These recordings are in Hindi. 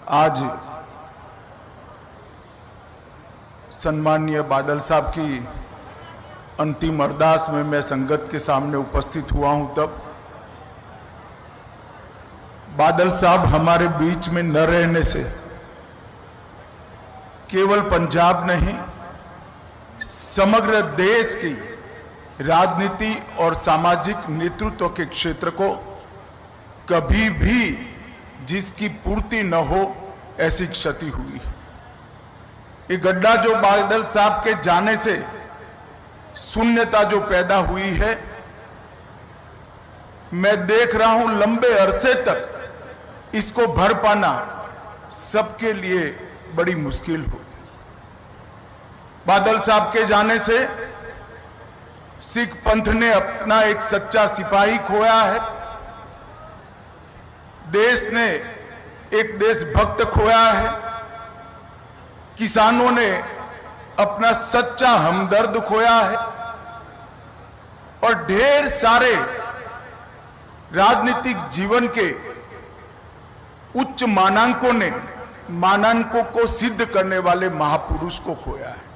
आज सम्माननीय बादल साहब की अंतिम अरदास में मैं संगत के सामने उपस्थित हुआ हूं, तब बादल साहब हमारे बीच में न रहने से केवल पंजाब नहीं, समग्र देश की राजनीति और सामाजिक नेतृत्व के क्षेत्र को कभी भी जिसकी पूर्ति न हो ऐसी क्षति हुई। ये गड्ढा जो बादल साहब के जाने से शून्यता जो पैदा हुई है, मैं देख रहा हूं लंबे अरसे तक इसको भर पाना सबके लिए बड़ी मुश्किल हो। बादल साहब के जाने से सिख पंथ ने अपना एक सच्चा सिपाही खोया है, देश ने एक देशभक्त खोया है, किसानों ने अपना सच्चा हमदर्द खोया है और ढेर सारे राजनीतिक जीवन के उच्च मानांकों को सिद्ध करने वाले महापुरुष को खोया है।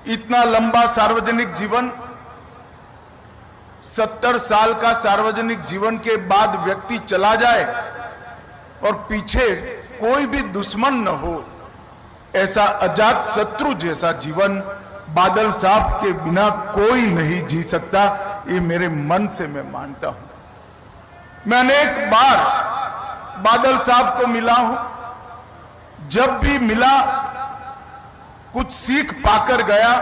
इतना लंबा सार्वजनिक जीवन, 70 साल का सार्वजनिक जीवन के बाद व्यक्ति चला जाए और पीछे कोई भी दुश्मन न हो, ऐसा अजात शत्रु जैसा जीवन बादल साहब के बिना कोई नहीं जी सकता। ये मेरे मन से मैं मानता हूं। मैं अनेक बार बादल साहब को मिला हूं, जब भी मिला कुछ सीख पाकर गया,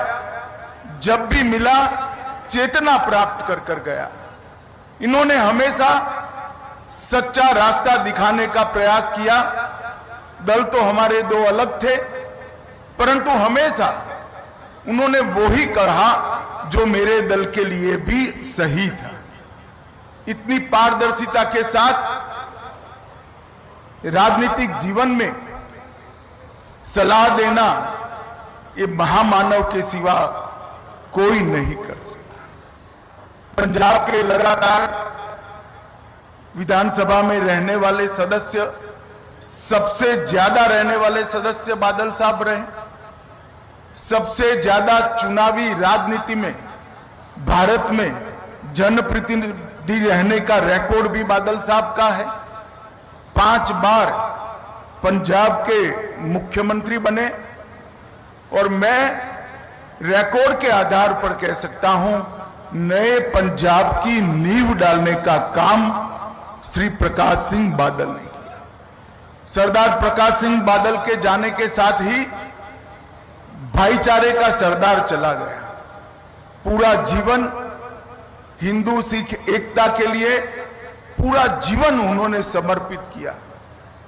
जब भी मिला चेतना प्राप्त कर गया। इन्होंने हमेशा सच्चा रास्ता दिखाने का प्रयास किया। दल तो हमारे दो अलग थे, परंतु हमेशा उन्होंने वो ही कहा जो मेरे दल के लिए भी सही था। इतनी पारदर्शिता के साथ राजनीतिक जीवन में सलाह देना ये महामानव के सिवा कोई नहीं कर सकता। पंजाब के लगातार विधानसभा में रहने वाले सदस्य, सबसे ज्यादा रहने वाले सदस्य बादल साहब रहे। सबसे ज्यादा चुनावी राजनीति में भारत में जनप्रतिनिधि रहने का रिकॉर्ड भी बादल साहब का है। 5 बार पंजाब के मुख्यमंत्री बने और मैं रिकॉर्ड के आधार पर कह सकता हूं, नए पंजाब की नींव डालने का काम श्री प्रकाश सिंह बादल ने किया। सरदार प्रकाश सिंह बादल के जाने के साथ ही भाईचारे का सरदार चला गया। पूरा जीवन हिंदू सिख एकता के लिए पूरा जीवन उन्होंने समर्पित किया।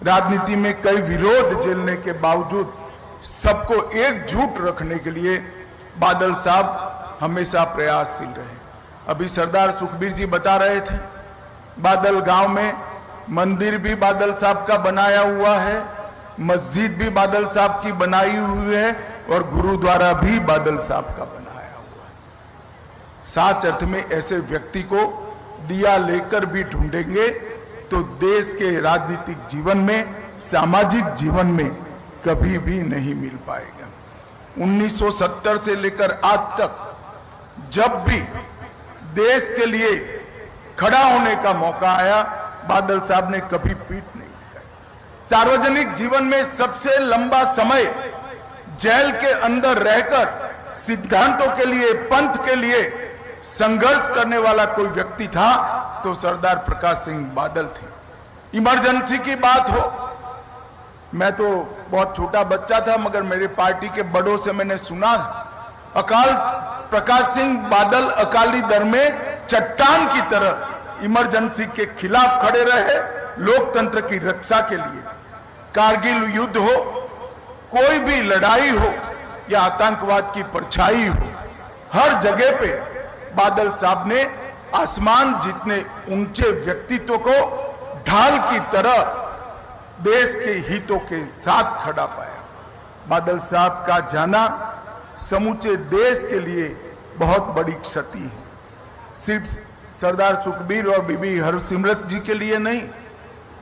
राजनीति में कई विरोध झेलने के बावजूद सबको एकजुट रखने के लिए बादल साहब हमेशा प्रयासशील रहे। अभी सरदार सुखबीर जी बता रहे थे, बादल गांव में मंदिर भी बादल साहब का बनाया हुआ है, मस्जिद भी बादल साहब की बनाई हुई है और गुरुद्वारा भी बादल साहब का बनाया हुआ है। साच अर्थ में ऐसे व्यक्ति को दिया लेकर भी ढूंढेंगे तो देश के राजनीतिक जीवन में, सामाजिक जीवन में कभी भी नहीं मिल पाएगा। 1970 से लेकर आज तक जब भी देश के लिए खड़ा होने का मौका आया, बादल साहब ने कभी पीठ नहीं दिखाई। सार्वजनिक जीवन में सबसे लंबा समय जेल के अंदर रहकर सिद्धांतों के लिए, पंथ के लिए संघर्ष करने वाला कोई व्यक्ति था तो सरदार प्रकाश सिंह बादल थे। इमरजेंसी की बात हो, मैं तो बहुत छोटा बच्चा था, मगर मेरे पार्टी के बड़ों से मैंने सुना, अकाल प्रकाश सिंह बादल अकाली दल में चट्टान की तरह इमरजेंसी के खिलाफ खड़े रहे, लोकतंत्र की रक्षा के लिए। कारगिल युद्ध हो, कोई भी लड़ाई हो या आतंकवाद की परछाई हो, हर जगह पे बादल साहब ने आसमान जितने ऊंचे व्यक्तित्व को ढाल की तरह देश के हितों के साथ खड़ा पाया। बादल साहब का जाना समूचे देश के लिए बहुत बड़ी क्षति है। सिर्फ सरदार सुखबीर और बीबी हरसिमरत जी के लिए नहीं,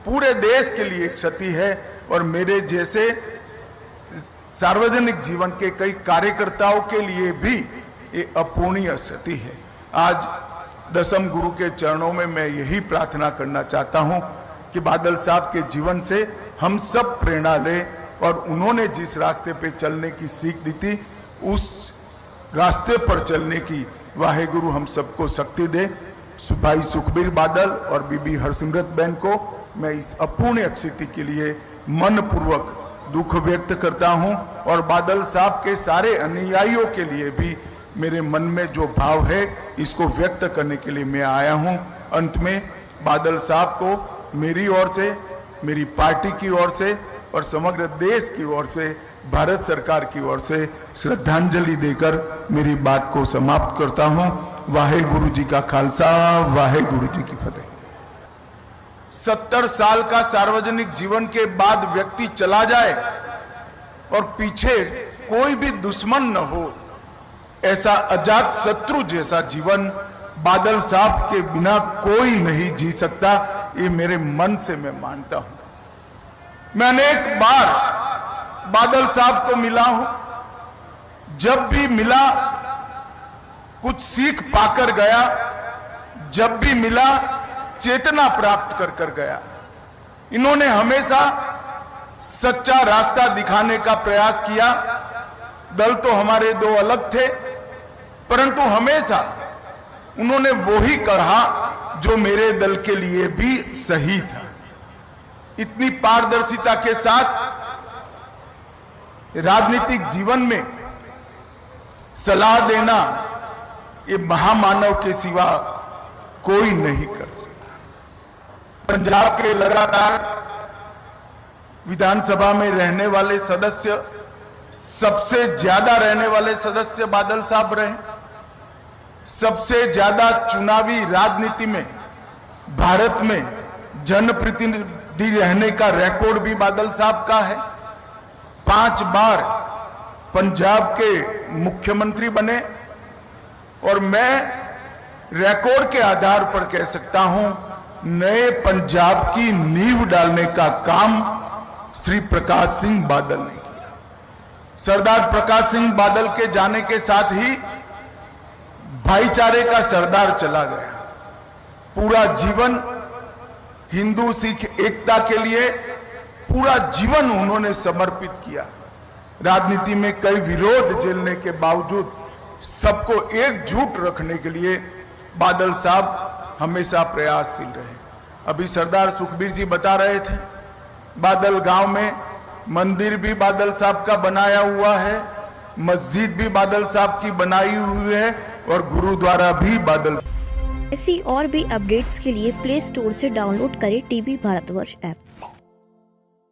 पूरे देश के लिए क्षति है और मेरे जैसे सार्वजनिक जीवन के कई कार्यकर्ताओं के लिए भी ये अपूर्णीय क्षति है। आज दसम गुरु के चरणों में मैं यही प्रार्थना करना चाहता हूं कि बादल साहब के जीवन से हम सब प्रेरणा लें और उन्होंने जिस रास्ते पे चलने की सीख दी थी उस रास्ते पर चलने की वाहेगुरु हम सबको शक्ति दे। भाई सुखबीर बादल और बीबी हरसिमरत बहन को मैं इस अपूर्णीय स्थिति के लिए मनपूर्वक दुख व्यक्त करता हूं और बादल साहब के सारे अनुयायियों के लिए भी मेरे मन में जो भाव है इसको व्यक्त करने के लिए मैं आया हूं। अंत में बादल साहब को मेरी ओर से, मेरी पार्टी की ओर से और समग्र देश की ओर से, भारत सरकार की ओर से श्रद्धांजलि देकर मेरी बात को समाप्त करता हूं। वाहेगुरु जी का खालसा, वाहेगुरु जी की फतेह। 70 साल का सार्वजनिक जीवन के बाद व्यक्ति चला जाए और पीछे कोई भी दुश्मन न हो, ऐसा अजात शत्रु जैसा जीवन बादल साहब के बिना कोई नहीं जी सकता, ये मेरे मन से मैं मानता हूं। मैं अनेक बार बादल साहब को मिला हूं, जब भी मिला कुछ सीख पाकर गया, जब भी मिला चेतना प्राप्त कर कर गया। इन्होंने हमेशा सच्चा रास्ता दिखाने का प्रयास किया। दल तो हमारे दो अलग थे, परंतु हमेशा उन्होंने वो ही कहा जो मेरे दल के लिए भी सही था। इतनी पारदर्शिता के साथ राजनीतिक जीवन में सलाह देना ये महामानव के सिवा कोई नहीं कर सकता। पंजाब के लगातार विधानसभा में रहने वाले सदस्य, सबसे ज्यादा रहने वाले सदस्य बादल साहब रहे। सबसे ज्यादा चुनावी राजनीति में भारत में जनप्रतिनिधि रहने का रिकॉर्ड भी बादल साहब का है। 5 बार पंजाब के मुख्यमंत्री बने और मैं रिकॉर्ड के आधार पर कह सकता हूं नए पंजाब की नींव डालने का काम श्री प्रकाश सिंह बादल ने किया। सरदार प्रकाश सिंह बादल के जाने के साथ ही भाईचारे का सरदार चला गया। पूरा जीवन हिंदू सिख एकता के लिए पूरा जीवन उन्होंने समर्पित किया। राजनीति में कई विरोध झेलने के बावजूद सबको एकजुट रखने के लिए बादल साहब हमेशा प्रयासशील रहे। अभी सरदार सुखबीर जी बता रहे थे, बादल गांव में मंदिर भी बादल साहब का बनाया हुआ है, मस्जिद भी बादल साहब की बनाई हुई है और गुरुद्वारा भी बादल। ऐसी और भी अपडेट्स के लिए प्ले स्टोर से डाउनलोड करें टीवी भारतवर्ष ऐप।